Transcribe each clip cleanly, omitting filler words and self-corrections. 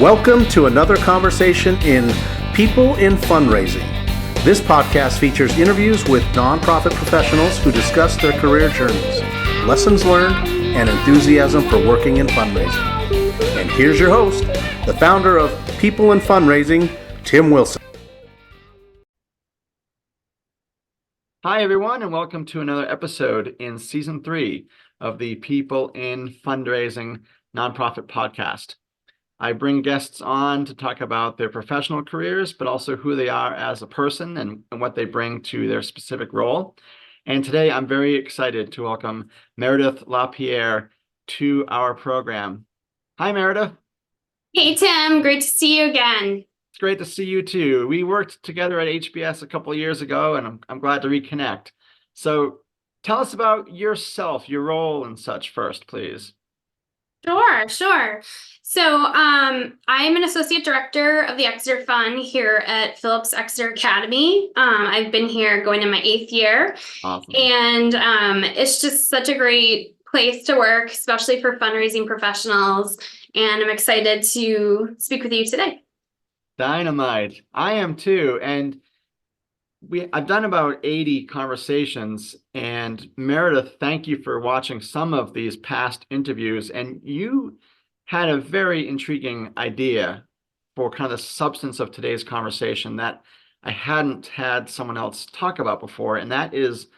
Welcome to another conversation in People in Fundraising. This podcast features interviews with nonprofit professionals who discuss their career journeys, lessons learned, and enthusiasm for working in fundraising. And here's your host, the founder of People in Fundraising, Tim Wilson. Hi, everyone, and welcome to another episode in Season 3 of the People in Fundraising nonprofit podcast. I bring guests on to talk about their professional careers, but also who they are as a person and what they bring to their specific role. And today I'm very excited to welcome Meredith LaPierre to our program. Hi, Meredith. Hey, Tim. Great to see you again. It's great to see you too. We worked together at HBS a couple of years ago, and I'm glad to reconnect. So tell us about yourself, your role and such first, please. Sure. So I'm an associate director of the Exeter Fund here at Phillips Exeter Academy. I've been here going in my 8th year. Awesome. And it's just such a great place to work, especially for fundraising professionals. And I'm excited to speak with you today. Dynamite. I am too. And I've done about 80 conversations, and Meredith, thank you for watching some of these past interviews. And you had a very intriguing idea for kind of the substance of today's conversation that I hadn't had someone else talk about before, and that is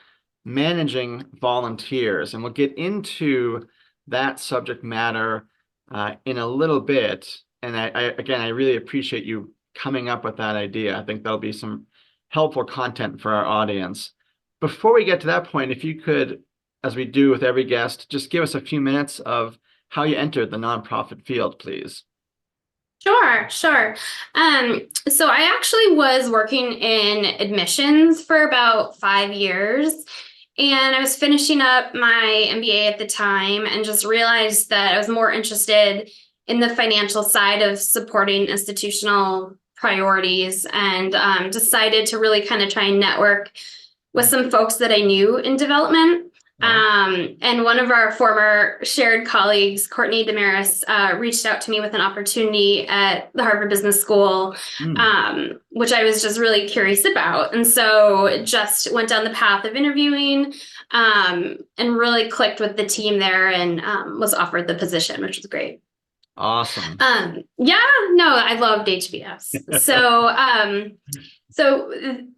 managing volunteers. And we'll get into that subject matter in a little bit. And I really appreciate you coming up with that idea. I think that'll be some helpful content for our audience. Before we get to that point, if you could, as we do with every guest, just give us a few minutes of how you entered the nonprofit field, please. Sure. So I actually was working in admissions for about 5 years, and I was finishing up my MBA at the time and just realized that I was more interested in the financial side of supporting institutional priorities, and decided to really kind of try and network with some folks that I knew in development. And one of our former shared colleagues, Courtney Damaris, reached out to me with an opportunity at the Harvard Business School, which I was just really curious about. And so just went down the path of interviewing and really clicked with the team there and was offered the position, which was great. Awesome. I loved HBS. So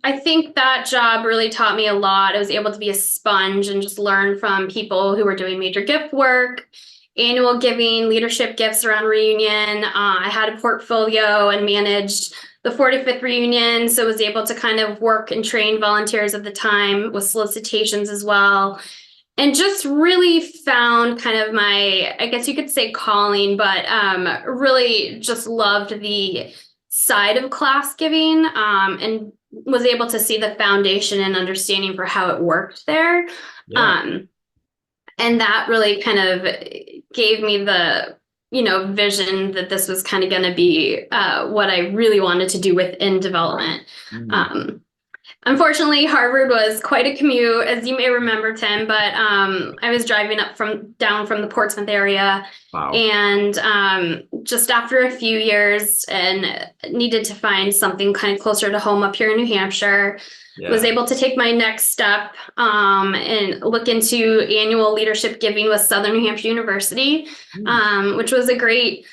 I think that job really taught me a lot. I was able to be a sponge and just learn from people who were doing major gift work, annual giving, leadership gifts around reunion. I had a portfolio and managed the 45th reunion, so was able to kind of work and train volunteers at the time with solicitations as well. And just really found kind of my, I guess you could say calling, but really just loved the side of class giving and was able to see the foundation and understanding for how it worked there. Yeah. And that really kind of gave me the, vision that this was kind of going to be what I really wanted to do within development. Unfortunately, Harvard was quite a commute, as you may remember, Tim, but I was driving down from the Portsmouth area. Wow. And just after a few years and needed to find something kind of closer to home up here in New Hampshire, was able to take my next step and look into annual leadership giving with Southern New Hampshire University, which was a great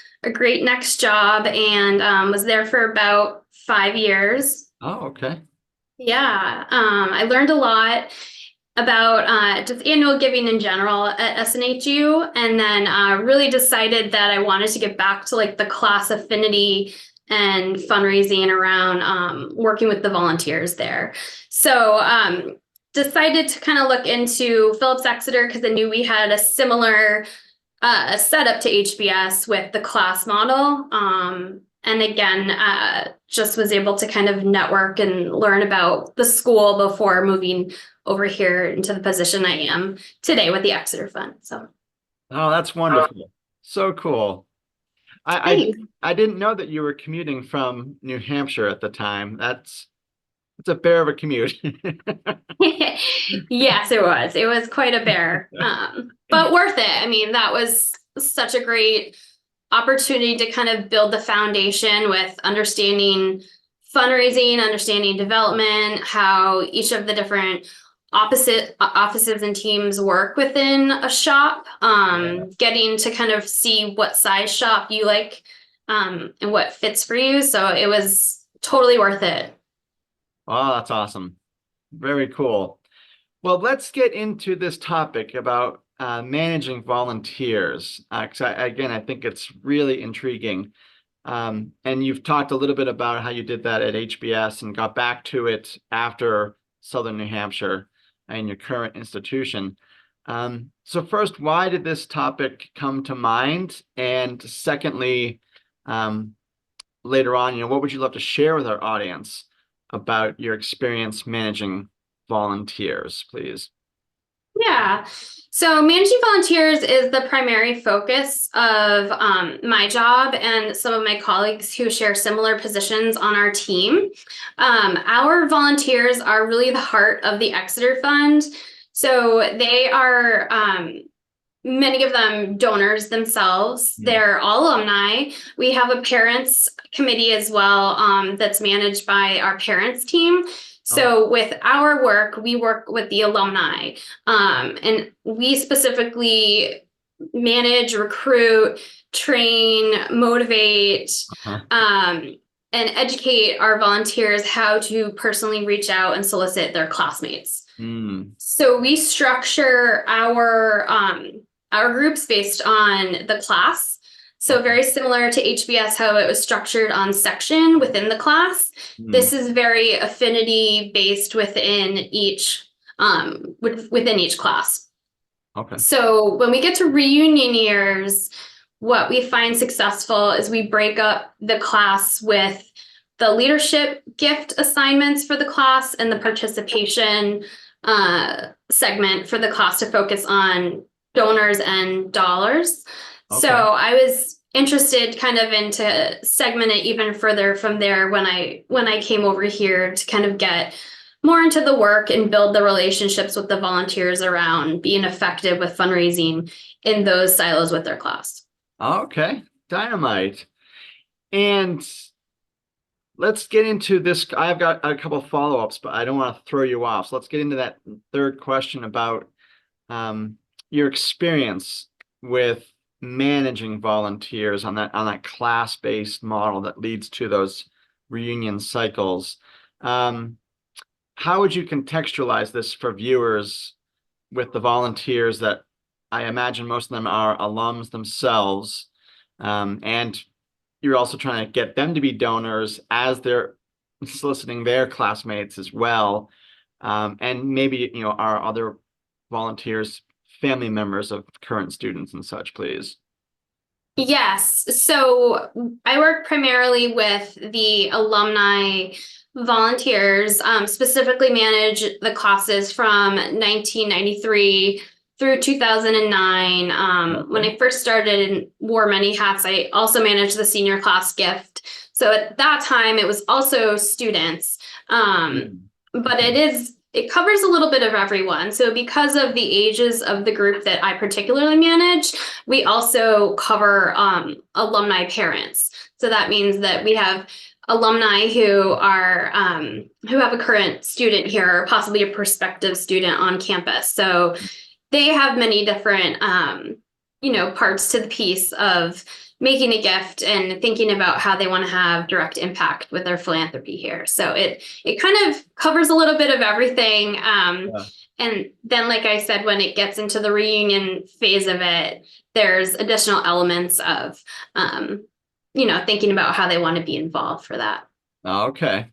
next job, and was there for about 5 years. Oh, okay. Yeah, I learned a lot about just annual giving in general at SNHU, and then really decided that I wanted to get back to like the class affinity and fundraising around working with the volunteers there. So decided to kind of look into Phillips Exeter because I knew we had a similar setup to HBS with the class model. And again, just was able to kind of network and learn about the school before moving over here into the position I am today with the Exeter Fund. So, oh, that's wonderful. So cool. I didn't know that you were commuting from New Hampshire at the time. It's a bear of a commute. Yes, it was. It was quite a bear, but worth it. I mean, that was such a great opportunity to kind of build the foundation with understanding fundraising, understanding development, how each of the different opposite offices and teams work within a shop, getting to kind of see what size shop you like, and what fits for you. So it was totally worth it. Oh, that's awesome. Very cool. Well, let's get into this topic about managing volunteers. 'Cause I think it's really intriguing. And you've talked a little bit about how you did that at HBS and got back to it after Southern New Hampshire and your current institution. So first, why did this topic come to mind? And secondly, later on, what would you love to share with our audience about your experience managing volunteers, please? Yeah. So managing volunteers is the primary focus of my job and some of my colleagues who share similar positions on our team. Our volunteers are really the heart of the Exeter Fund. So they are, many of them, donors themselves. They're all alumni. We have a parents committee as well, that's managed by our parents team. So with our work, we work with the alumni, and we specifically manage, recruit, train, motivate, and educate our volunteers how to personally reach out and solicit their classmates. So we structure our groups based on the class. So very similar to HBS, how it was structured on section within the class. This is very affinity based within each class. Okay. So when we get to reunion years, what we find successful is we break up the class with the leadership gift assignments for the class and the participation segment for the class to focus on donors and dollars. So I was interested kind of into segment it even further from there when I came over here to kind of get more into the work and build the relationships with the volunteers around being effective with fundraising in those silos with their class. Okay, dynamite. And let's get into this. I've got a couple of follow-ups, but I don't want to throw you off. So let's get into that third question about your experience with managing volunteers on that class-based model that leads to those reunion cycles. How would you contextualize this for viewers with the volunteers that I imagine most of them are alums themselves, and you're also trying to get them to be donors as they're soliciting their classmates as well, and maybe our other volunteers, family members of current students and such, please? Yes. So I work primarily with the alumni volunteers, specifically manage the classes from 1993 through 2009. When I first started and wore many hats, I also managed the senior class gift. So at that time, it was also students, but it covers a little bit of everyone. So because of the ages of the group that I particularly manage, we also cover alumni parents. So that means that we have alumni who are who have a current student here, or possibly a prospective student on campus. So they have many different parts to the piece of making a gift and thinking about how they want to have direct impact with their philanthropy here. So it kind of covers a little bit of everything. And then, like I said, when it gets into the reunion phase of it, there's additional elements of, thinking about how they want to be involved for that. Okay.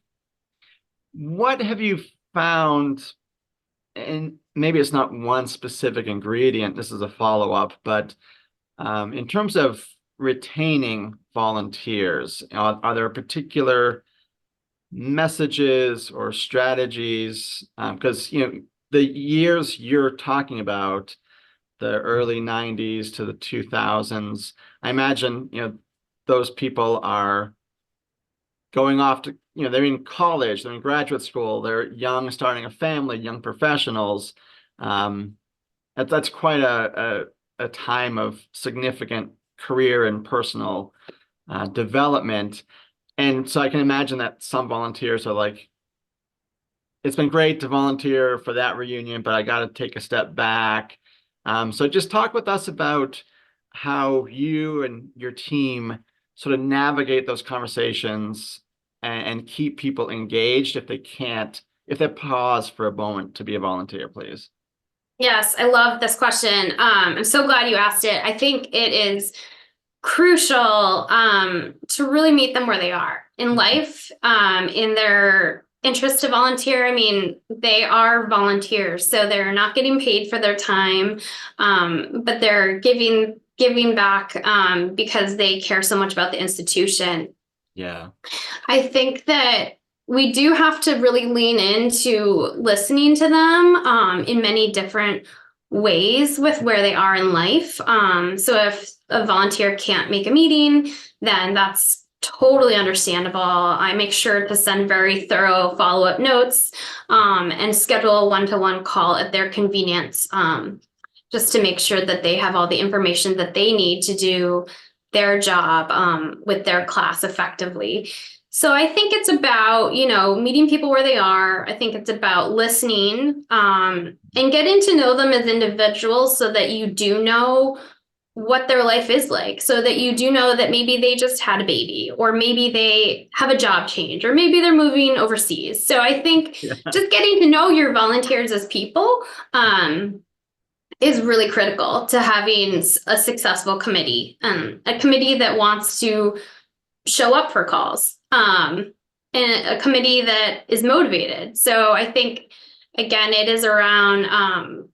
What have you found, and maybe it's not one specific ingredient, this is a follow-up, but in terms of retaining volunteers, are there particular messages or strategies? Because the years you're talking about, the early 90s to the 2000s, I imagine those people are going off to, they're in college, they're in graduate school, they're young, starting a family, young professionals. That's quite a time of significant career and personal development. And so I can imagine that some volunteers are like, it's been great to volunteer for that reunion, but I got to take a step back. So just talk with us about how you and your team sort of navigate those conversations and keep people engaged if they pause for a moment to be a volunteer, please. Yes, I love this question. I'm so glad you asked it. I think it is crucial to really meet them where they are in life, in their interest to volunteer. I mean, they are volunteers, so they're not getting paid for their time, but they're giving back because they care so much about the institution. Yeah. I think that we do have to really lean into listening to them in many different ways with where they are in life. So if a volunteer can't make a meeting, then that's totally understandable. I make sure to send very thorough follow-up notes and schedule a one-to-one call at their convenience, just to make sure that they have all the information that they need to do their job with their class effectively. So I think it's about, meeting people where they are. I think it's about listening and getting to know them as individuals so that you do know what their life is like, so that you do know that maybe they just had a baby, or maybe they have a job change, or maybe they're moving overseas. So I think just getting to know your volunteers as people is really critical to having a successful committee, a committee that wants to show up for calls, and a committee that is motivated. So I think, again, it is around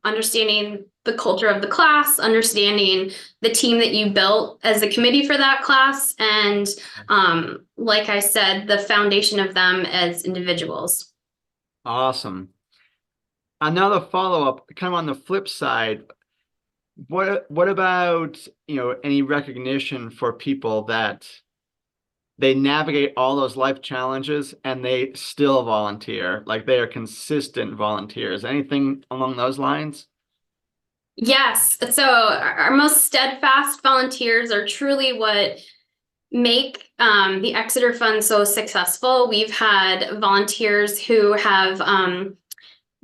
understanding the culture of the class, understanding the team that you built as a committee for that class, and like I said, the foundation of them as individuals. Awesome. Another follow-up, kind of on the flip side, what about, any recognition for people that they navigate all those life challenges and they still volunteer, like they are consistent volunteers? Anything along those lines? Yes. So our most steadfast volunteers are truly what make the Exeter Fund so successful. We've had volunteers who have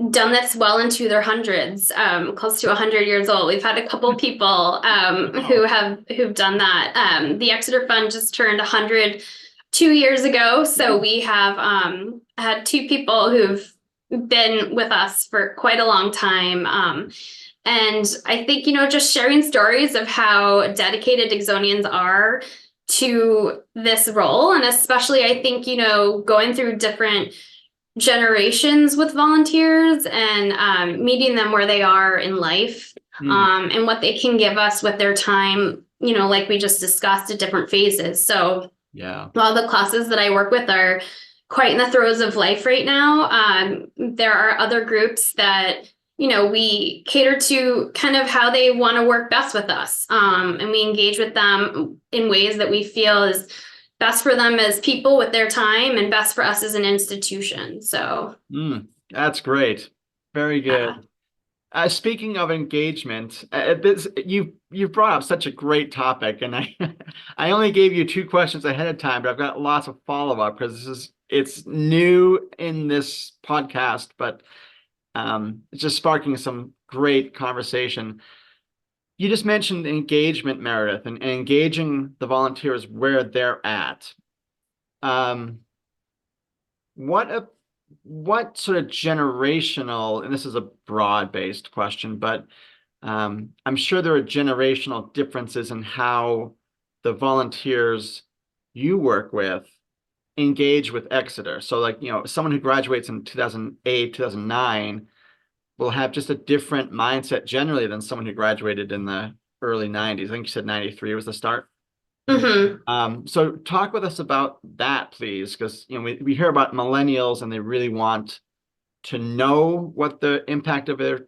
done this well into their hundreds, close to 100 years old. We've had a couple people who've done that. The Exeter Fund just turned 100 2 years ago, so we have had two people who've been with us for quite a long time. And I think, just sharing stories of how dedicated Exonians are to this role, and especially I think, going through different generations with volunteers and meeting them where they are in life, and what they can give us with their time, like we just discussed, at different phases. So yeah, a lot of the classes that I work with are quite in the throes of life right now. There are other groups that, we cater to kind of how they want to work best with us. And we engage with them in ways that we feel is best for them as people with their time and best for us as an institution. So that's great. Very good. Speaking of engagement, you've brought up such a great topic, and I only gave you 2 questions ahead of time, but I've got lots of follow-up because it's new in this podcast, but it's just sparking some great conversation. You just mentioned engagement, Meredith, and engaging the volunteers where they're at. What sort of generational, and this is a broad-based question, but I'm sure there are generational differences in how the volunteers you work with engage with Exeter. So like, someone who graduates in 2008, 2009 will have just a different mindset generally than someone who graduated in the early 90s. I think you said 93 was the start. So talk with us about that, please, because we hear about millennials and they really want to know what the impact of their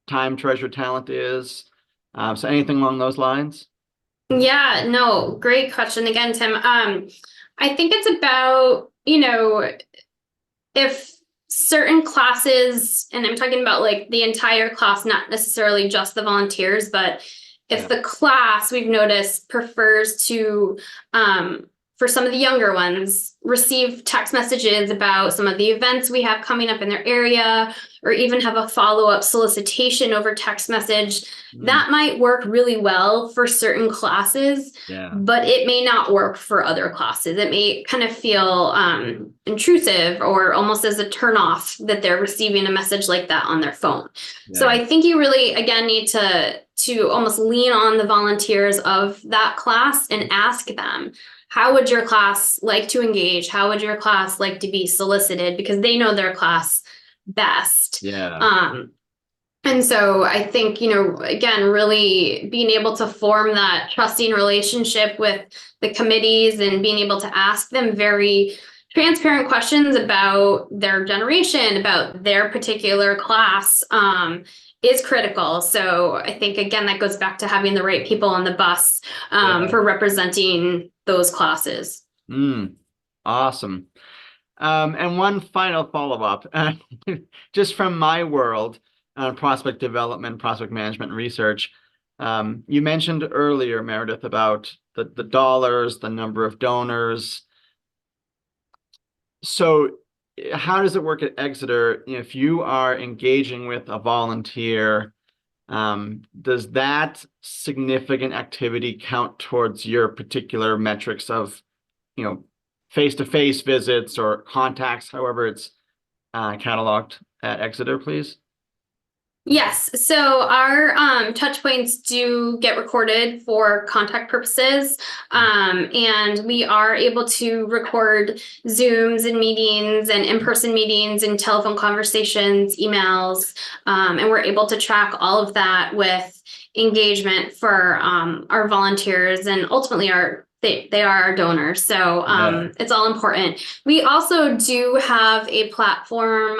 time, treasure, talent is. So anything along those lines? Yeah, no, great question again, Tim. I think it's about, if certain classes, and I'm talking about like the entire class, not necessarily just the volunteers, but If the class, we've noticed, prefers to, for some of the younger ones, receive text messages about some of the events we have coming up in their area, or even have a follow-up solicitation over text message, that might work really well for certain classes, but it may not work for other classes. It may kind of feel intrusive or almost as a turnoff that they're receiving a message like that on their phone. So I think you really, again, need to almost lean on the volunteers of that class and ask them, how would your class like to engage? How would your class like to be solicited? Because they know their class best. And so I think, again, really being able to form that trusting relationship with the committees and being able to ask them very transparent questions about their generation, about their particular class, is critical. So I think, again, that goes back to having the right people on the bus for representing those classes. Awesome. And one final follow-up, just from my world, prospect development, prospect management, and research. You mentioned earlier, Meredith, about the dollars, the number of donors. So how does it work at Exeter? If you are engaging with a volunteer, does that significant activity count towards your particular metrics of, face-to-face visits or contacts, however it's cataloged at Exeter, please? Yes. So our touch points do get recorded for contact purposes. And we are able to record Zooms and meetings and in-person meetings and telephone conversations, emails, and we're able to track all of that with engagement for our volunteers and ultimately they are our donors. So it's all important. We also do have a platform.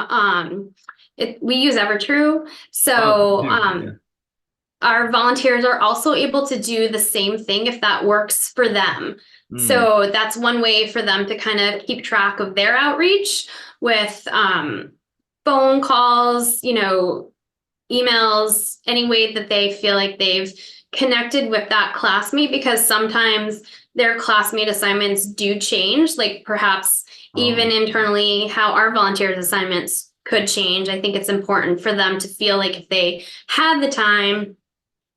We use Evertrue. So our volunteers are also able to do the same thing if that works for them. So that's one way for them to kind of keep track of their outreach with phone calls, emails, any way that they feel like they've connected with that classmate, because sometimes their classmate assignments do change, like perhaps even internally how our volunteers' assignments could change. I think it's important for them to feel like if they had the time,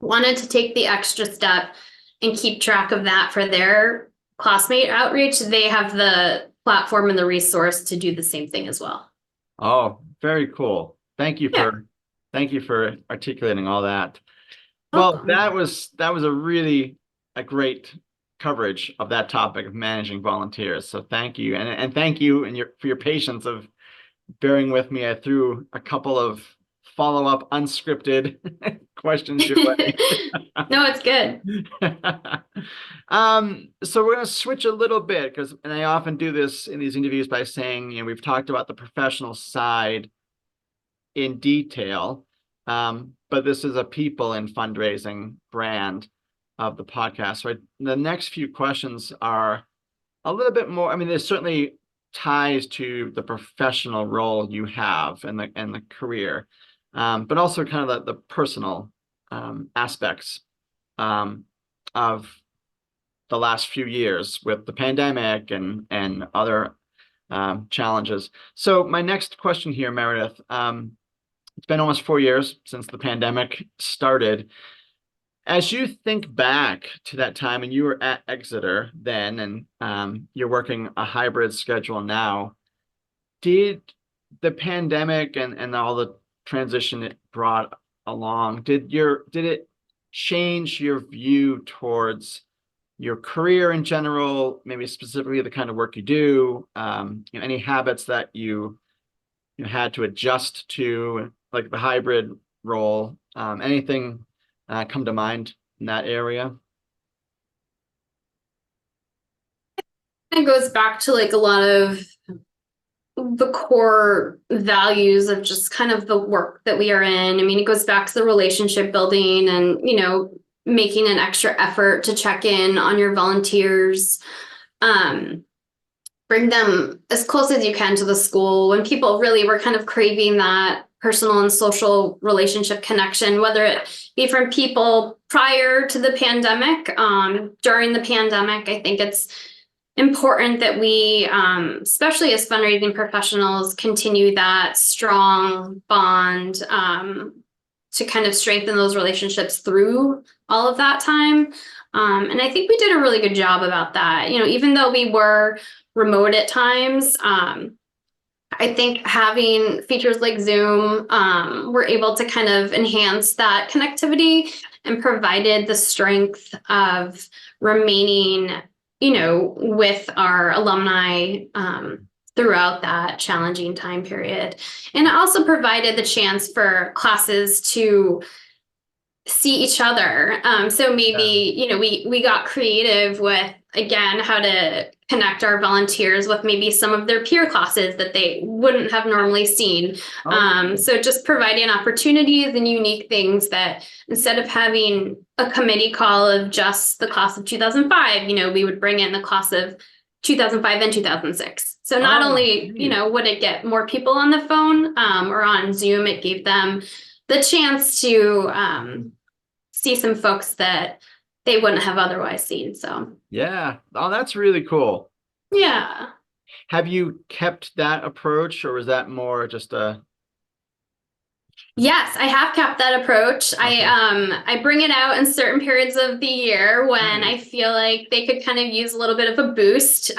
wanted to take the extra step and keep track of that for their classmate outreach, they have the platform and the resource to do the same thing as well. Oh, very cool. Thank you for articulating all that. Well, that was a great coverage of that topic of managing volunteers. So thank you. And thank you for your patience of bearing with me. I threw a couple of follow-up unscripted questions your way. No, it's good. So we're going to switch a little bit and I often do this in these interviews by saying, we've talked about the professional side in detail, but this is a people in fundraising brand of the podcast. So the next few questions are a little bit more, there's certainly ties to the professional role you have and the career, but also kind of the personal aspects of the last few years with the pandemic and other challenges. So my next question here, Meredith, it's been almost 4 years since the pandemic started. As you think back to that time, and you were at Exeter then, and you're working a hybrid schedule now, did the pandemic and all the transition it brought along, did it change your view towards your career in general, maybe specifically the kind of work you do, any habits that you had to adjust to, like the hybrid role, anything come to mind in that area? It goes back to like a lot of the core values of just kind of the work that we are in. It goes back to the relationship building and, making an extra effort to check in on your volunteers. bring them as close as you can to the school when people really were kind of craving that personal and social relationship connection, whether it be from people prior to the pandemic, during the pandemic. I think it's important that we, especially as fundraising professionals, continue that strong bond to kind of strengthen those relationships through all of that time. And I think we did a really good job about that. Even though we were remote at times, I think having features like Zoom were able to kind of enhance that connectivity and provided the strength of remaining, with our alumni throughout that challenging time period. And it also provided the chance for classes to see each other. So maybe, we got creative with, again, how to connect our volunteers with maybe some of their peer classes that they wouldn't have normally seen. So just providing opportunities and unique things that instead of having a committee call of just the class of 2005, we would bring in the class of 2005 and 2006. So not only, would it get more people on the phone or on Zoom, it gave them the chance to see some folks that they wouldn't have otherwise seen. So yeah. Oh, that's really cool. Yeah. Have you kept that approach, or is that more just a? Yes, I have kept that approach. Okay. I bring it out in certain periods of the year when I feel like they could kind of use a little bit of a boost.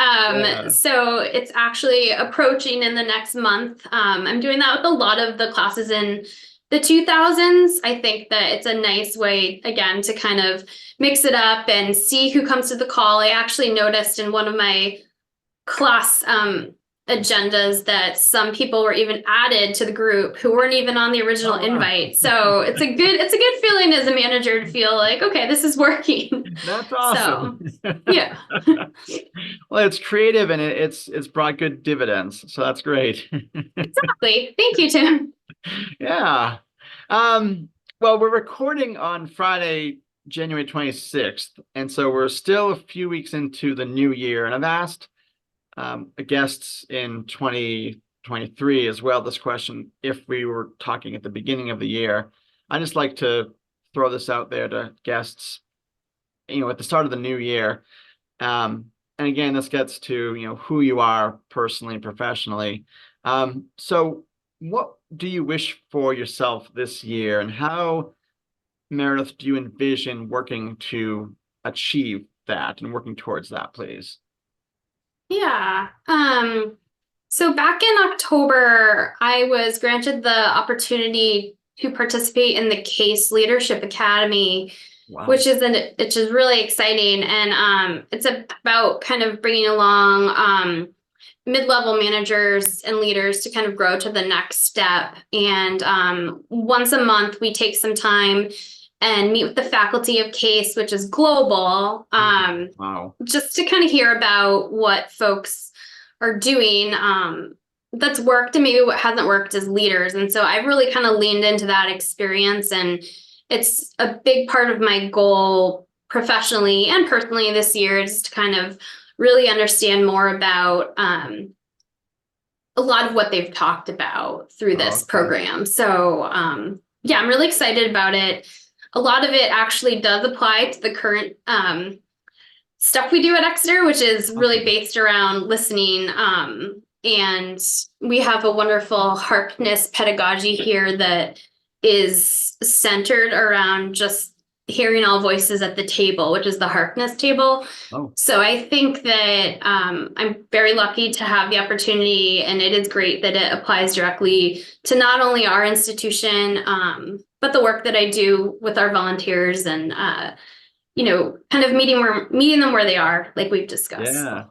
So it's actually approaching in the next month. I'm doing that with a lot of the classes in the 2000s. I think that it's a nice way, again, to kind of mix it up and see who comes to the call. I actually noticed in one of my class agendas that some people were even added to the group who weren't even on the original invite. So it's a good feeling as a manager to feel like, okay, this is working. That's awesome. So, yeah. Well, it's creative and it's brought good dividends. So that's great. Exactly. Thank you, Tim. Yeah. Well, we're recording on Friday, January 26th. And so we're still a few weeks into the new year. And I've asked guests in 2023 as well this question, if we were talking at the beginning of the year. I just like to throw this out there to guests, at the start of the new year. And again, this gets to, who you are personally and professionally. So what do you wish for yourself this year, and how, Meredith, do you envision working to achieve that and working towards that, please? Yeah. So back in October, I was granted the opportunity to participate in the Case Leadership Academy, Wow. which is really exciting. And it's about kind of bringing along mid-level managers and leaders to kind of grow to the next step. And once a month, we take some time and meet with the faculty of Case, which is global, Wow. just to kind of hear about what folks are doing that's worked and maybe what hasn't worked as leaders. And so I've really kind of leaned into that experience, and it's a big part of my goal professionally and personally this year is to kind of really understand more about a lot of what they've talked about through this program. So yeah, I'm really excited about it. A lot of it actually does apply to the current stuff we do at Exeter, which is really based around listening. And we have a wonderful Harkness pedagogy here that is centered around just hearing all voices at the table, which is the Harkness table. So I think that I'm very lucky to have the opportunity, and it is great that it applies directly to not only our institution, but the work that I do with our volunteers and, kind of meeting them where they are, like we've discussed. Yeah.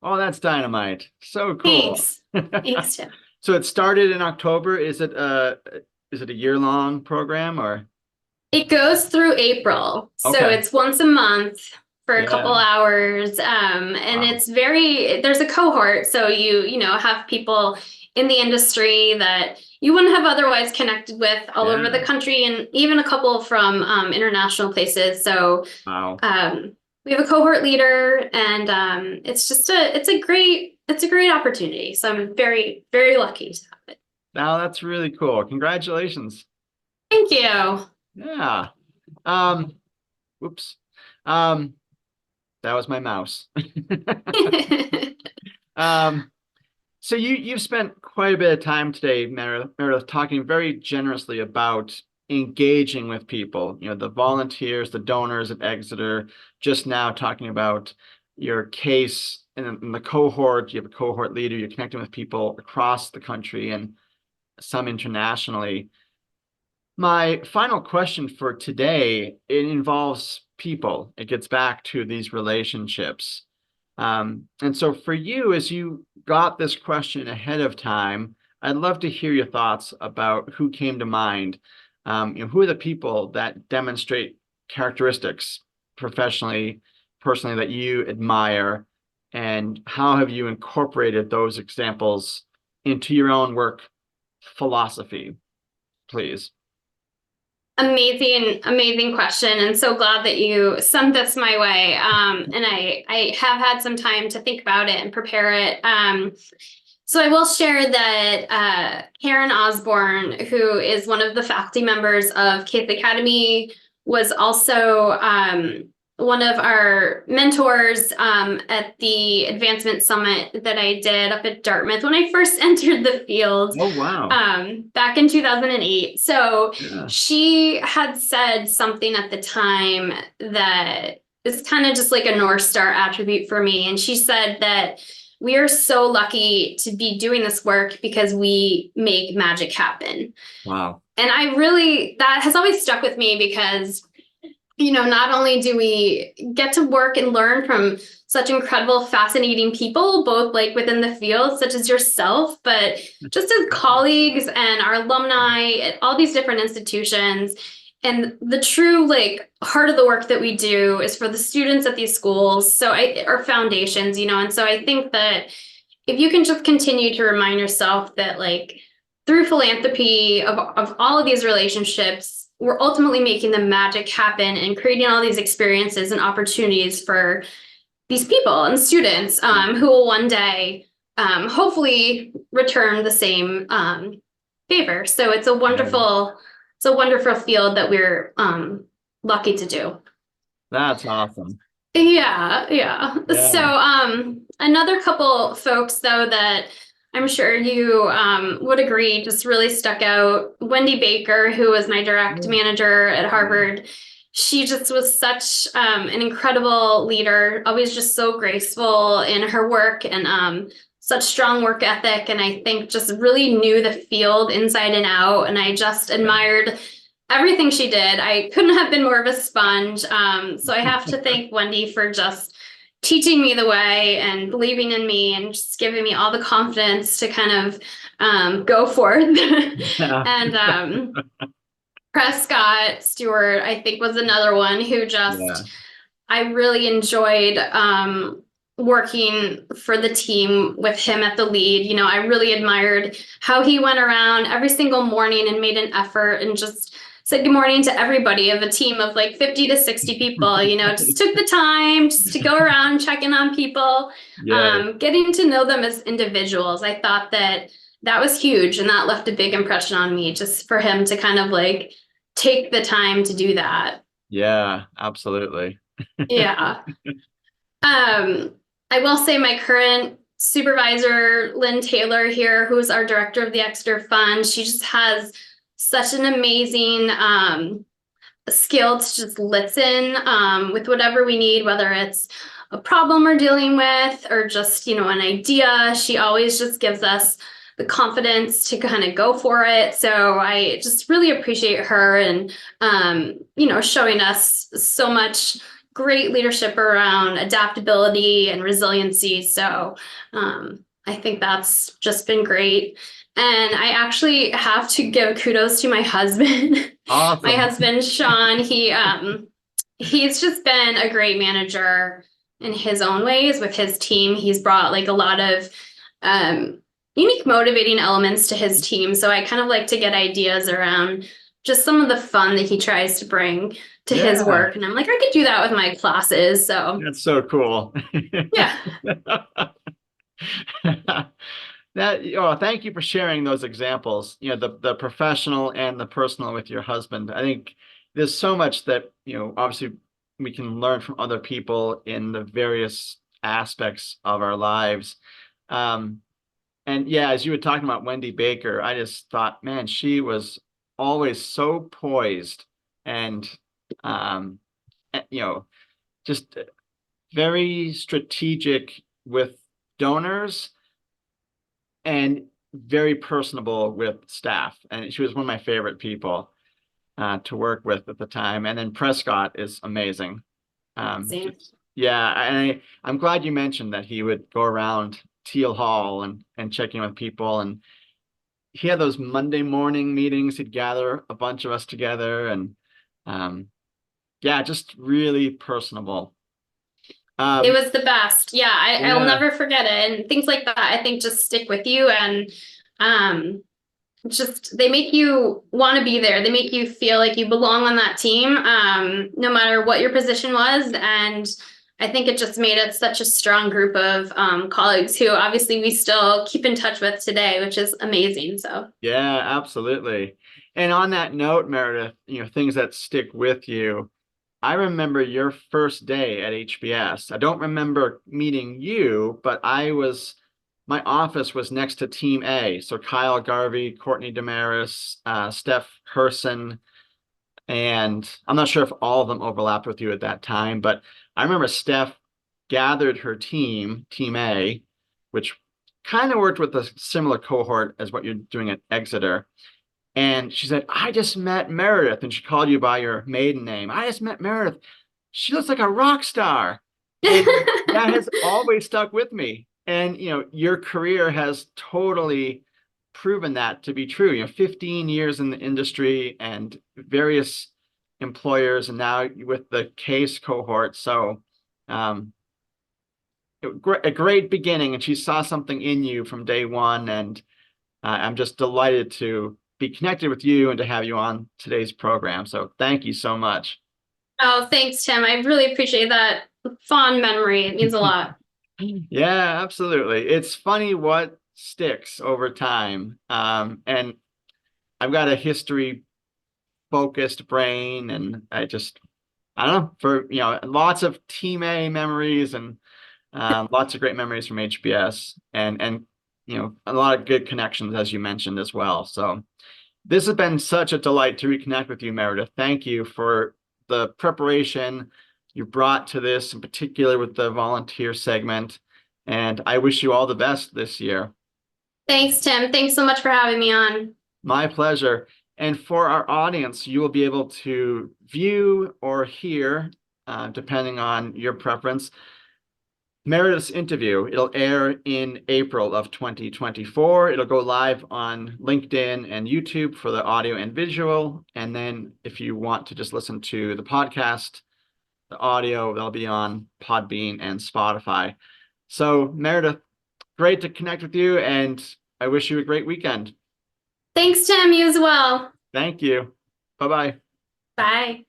Oh, that's dynamite. So cool. Thanks. Thanks, Tim. So it started in October. Is it a year-long program, or? It goes through April. So it's once a month for a couple hours. And it's there's a cohort. So you have people in the industry that you wouldn't have otherwise connected with all over the country, and even a couple from international places. So we have a cohort leader, and it's a great it's a great opportunity. So I'm very, very lucky to have it. Now that's really cool. Congratulations. Thank you. Yeah. Whoops. That was my mouse. So you've spent quite a bit of time today, Meredith, talking very generously about engaging with people, the volunteers, the donors at Exeter, just now talking about your case in the cohort. You have a cohort leader, you're connecting with people across the country and some internationally. My final question for today, it involves people. It gets back to these relationships. And so for you, as you got this question ahead of time, I'd love to hear your thoughts about who came to mind. Who are the people that demonstrate characteristics professionally, personally, that you admire, and how have you incorporated those examples into your own work philosophy, please? Amazing question, and so glad that you sent this my way. And I have had some time to think about it and prepare it. So I will share that Karen Osborne, who is one of the faculty members of Phillips Academy, was also one of our mentors at the advancement summit that I did up at Dartmouth when I first entered the field. Oh, wow. Back in 2008. So Yeah. she had said something at the time that is kind of just like a North Star attribute for me. And she said that we are so lucky to be doing this work because we make magic happen. Wow. And that has always stuck with me because not only do we get to work and learn from such incredible, fascinating people, both like within the field, such as yourself, but just as colleagues and our alumni at all these different institutions. And the true heart of the work that we do is for the students at these schools. So our foundations, and so I think that if you can just continue to remind yourself that through philanthropy of all of these relationships, we're ultimately making the magic happen and creating all these experiences and opportunities for these people and students who will one day hopefully return the same favor. So it's a wonderful field that we're lucky to do. That's awesome. Yeah. So another couple folks though that I'm sure you would agree just really stuck out. Wendy Baker, who was my direct manager at Harvard. She just was such an incredible leader, always just so graceful in her work and such strong work ethic. And I think just really knew the field inside and out. And I just admired everything she did. I couldn't have been more of a sponge. So I have to thank Wendy for just teaching me the way and believing in me and just giving me all the confidence to kind of go forth. And Prescott Stewart, I think, was another one who just, I really enjoyed working for the team with him at the lead. I really admired how he went around every single morning and made an effort and just said good morning to everybody of a team of 50 to 60 people, just took the time just to go around checking on people, getting to know them as individuals. I thought that was huge. And that left a big impression on me just for him to kind of take the time to do that. Yeah, absolutely. Yeah. I will say my current supervisor, Lynn Taylor here, who's our director of the Exeter Fund, she just has such an amazing skill to just listen with whatever we need, whether it's a problem we're dealing with or just, an idea. She always just gives us the confidence to kind of go for it. So I just really appreciate her and, showing us so much great leadership around adaptability and resiliency. So I think that's just been great. And I actually have to give kudos to my husband. Awesome. My husband, Sean, he's just been a great manager in his own ways with his team. He's brought a lot of unique motivating elements to his team. So I kind of like to get ideas around just some of the fun that he tries to bring to his work. And I'm like, I could do that with my classes. So that's so cool. Yeah. Thank you for sharing those examples, the professional and the personal with your husband. I think there's so much that, obviously we can learn from other people in the various aspects of our lives. And yeah, as you were talking about Wendy Baker, I just thought, man, she was always so poised and, um, just very strategic with donors and very personable with staff. And she was one of my favorite people to work with at the time. And then Prescott is amazing. Yeah, and I'm glad you mentioned that he would go around Teal Hall and check in with people. And he had those Monday morning meetings. He'd gather a bunch of us together, and yeah, just really personable. It was the best. Yeah, I'll Yeah. never forget it. And things like that, I think, just stick with you. And just they make you want to be there. They make you feel like you belong on that team, no matter what your position was. And I think it just made it such a strong group of colleagues who obviously we still keep in touch with today, which is amazing. So Yeah, absolutely. And on that note, Meredith, things that stick with you. I remember your first day at HBS. I don't remember meeting you, but my office was next to Team A. So Kyle Garvey, Courtney Damaris, Steph Herson, and I'm not sure if all of them overlapped with you at that time, but I remember Steph gathered her team, Team A, which kind of worked with a similar cohort as what you're doing at Exeter. And she said, I just met Meredith. And she called you by your maiden name. I just met Meredith. She looks like a rock star. And that has always stuck with me. And, your career has totally proven that to be true. 15 years in the industry and various employers, and now with the case cohort. So, a great beginning. And she saw something in you from day one. And I'm just delighted to be connected with you and to have you on today's program. So thank you so much. oh, thanks, Tim. I really appreciate that fond memory. It means a lot. Yeah, absolutely. It's funny what sticks over time. And I've got a history focused brain, and I don't know, for, lots of Team A memories and lots of great memories from HBS and a lot of good connections, as you mentioned as well. So this has been such a delight to reconnect with you, Meredith. Thank you for the preparation you brought to this, in particular with the volunteer segment. And I wish you all the best this year. Thanks, Tim. Thanks so much for having me on. My pleasure. And for our audience, you will be able to view or hear, depending on your preference, Meredith's interview. It'll air in April of 2024. It'll go live on LinkedIn and YouTube for the audio and visual. And then if you want to just listen to the podcast, the audio, that'll be on Podbean and Spotify. So Meredith, great to connect with you, and I wish you a great weekend. Thanks, Tim. You as well. Thank you. Bye-bye. Bye.